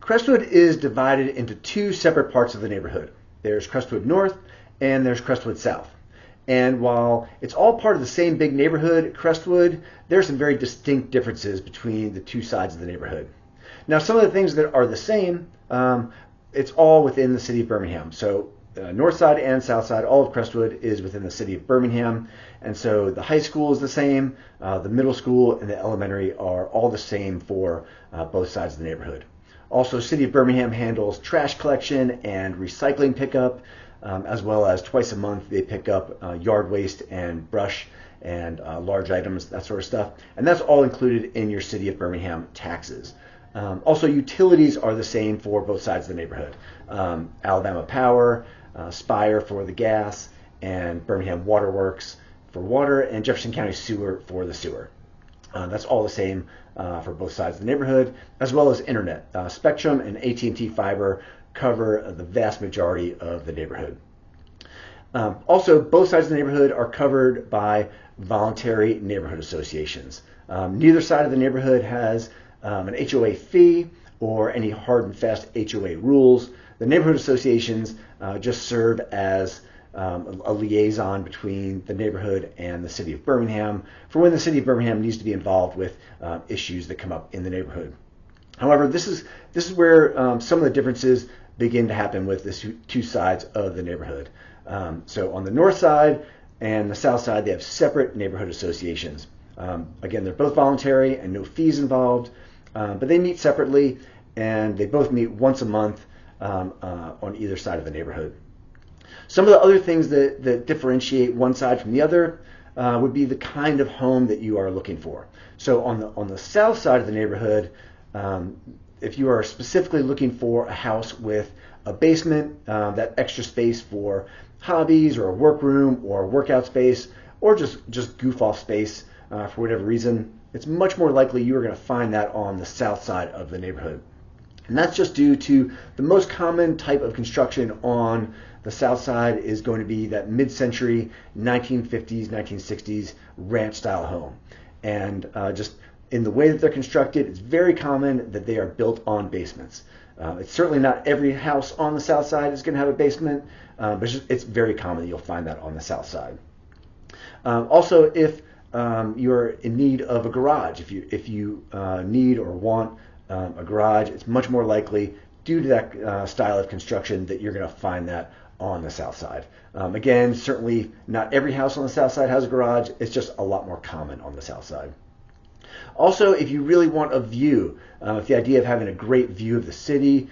Crestwood is divided into two separate parts of the neighborhood. There's Crestwood North and there's Crestwood South. And while it's all part of the same big neighborhood, Crestwood, there are some very distinct differences between the two sides of the neighborhood. Now, some of the things that are the same, it's all within the city of Birmingham. So north side and south side, all of Crestwood is within the city of Birmingham. And so the high school is the same, the middle school and the elementary are all the same for both sides of the neighborhood. Also, City of Birmingham handles trash collection and recycling pickup, as well as twice a month they pick up yard waste and brush and large items, that sort of stuff. And that's all included in your City of Birmingham taxes. Also, utilities are the same for both sides of the neighborhood. Alabama Power, Spire for the gas, and Birmingham Waterworks for water, and Jefferson County Sewer for the sewer. That's all the same for both sides of the neighborhood, as well as internet. Spectrum and AT&T Fiber cover the vast majority of the neighborhood. Also, both sides of the neighborhood are covered by voluntary neighborhood associations. Neither side of the neighborhood has an HOA fee or any hard and fast HOA rules. The neighborhood associations just serve as a liaison between the neighborhood and the city of Birmingham for when the city of Birmingham needs to be involved with issues that come up in the neighborhood. However, this is where some of the differences begin to happen with the two sides of the neighborhood. So on the north side and the south side, they have separate neighborhood associations. Again, they're both voluntary and no fees involved, but they meet separately and they both meet once a month on either side of the neighborhood. Some of the other things that differentiate one side from the other would be the kind of home that you are looking for. So on the south side of the neighborhood, if you are specifically looking for a house with a basement, that extra space for hobbies or a workroom or a workout space or just goof off space for whatever reason, it's much more likely you are going to find that on the south side of the neighborhood. And that's just due to the most common type of construction on the south side is going to be that mid-century 1950s, 1960s ranch style home. And just in the way that they're constructed, it's very common that they are built on basements. It's certainly not every house on the south side is going to have a basement, but it's very common that you'll find that on the south side. Also, if you're in need of a garage, if you need or want a garage, it's much more likely due to that style of construction that you're going to find that on the south side. Again, certainly not every house on the south side has a garage. It's just a lot more common on the south side. Also, if you really want a view, if the idea of having a great view of the city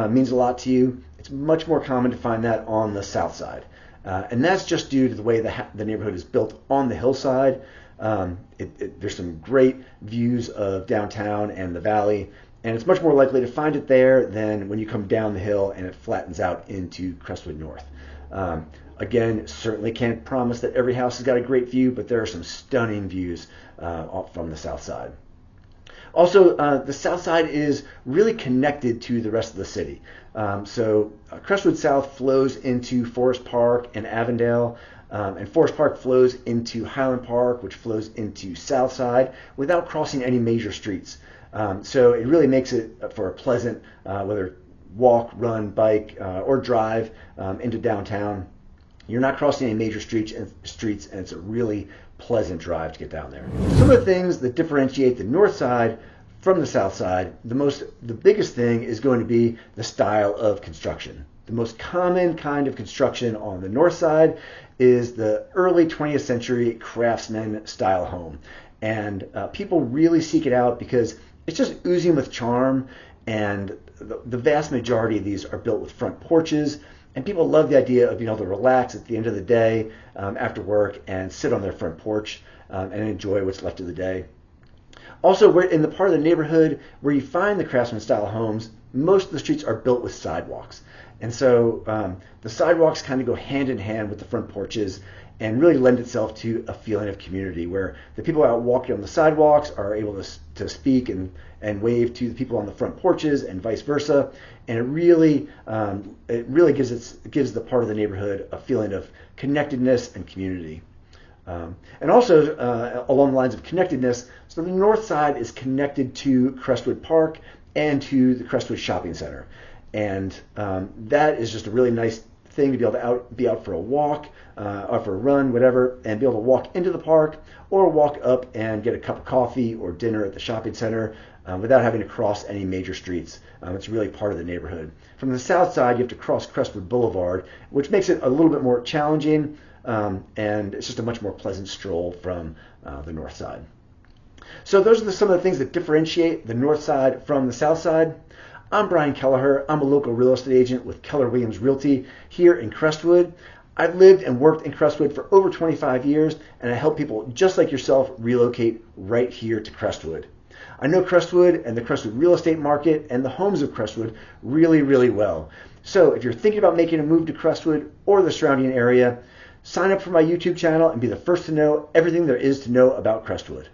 means a lot to you, it's much more common to find that on the south side. And that's just due to the way the neighborhood is built on the hillside. There's some great views of downtown and the valley, and it's much more likely to find it there than when you come down the hill and it flattens out into Crestwood North. Again, certainly can't promise that every house has got a great view, but there are some stunning views from the south side. Also, the south side is really connected to the rest of the city. So Crestwood South flows into Forest Park and Avondale, and Forest Park flows into Highland Park, which flows into Southside without crossing any major streets. So it really makes it for a pleasant, whether walk, run, bike, or drive into downtown. You're not crossing any major streets, and it's a really pleasant drive to get down there. Some of the things that differentiate the north side from the south side, the biggest thing is going to be the style of construction. The most common kind of construction on the north side is the early 20th century craftsman style home. And people really seek it out because it's just oozing with charm, and the vast majority of these are built with front porches, and people love the idea of being able to relax at the end of the day after work and sit on their front porch and enjoy what's left of the day. Also, we're in the part of the neighborhood where you find the craftsman style homes, most of the streets are built with sidewalks. And so the sidewalks kind of go hand in hand with the front porches and really lend itself to a feeling of community where the people out walking on the sidewalks are able to speak and wave to the people on the front porches and vice versa. And it really gives the part of the neighborhood a feeling of connectedness and community. And also along the lines of connectedness, so the north side is connected to Crestwood Park and to the Crestwood Shopping Center. And that is just a really nice thing to be able to be out for a walk, out for a run, whatever, and be able to walk into the park or walk up and get a cup of coffee or dinner at the shopping center without having to cross any major streets. It's really part of the neighborhood. From the south side, you have to cross Crestwood Boulevard, which makes it a little bit more challenging, and it's just a much more pleasant stroll from the north side. So those are some of the things that differentiate the north side from the south side. I'm Brian Kelleher. I'm a local real estate agent with Keller Williams Realty here in Crestwood. I've lived and worked in Crestwood for over 25 years, and I help people just like yourself relocate right here to Crestwood. I know Crestwood and the Crestwood real estate market and the homes of Crestwood really, really well. So if you're thinking about making a move to Crestwood or the surrounding area, sign up for my YouTube channel and be the first to know everything there is to know about Crestwood.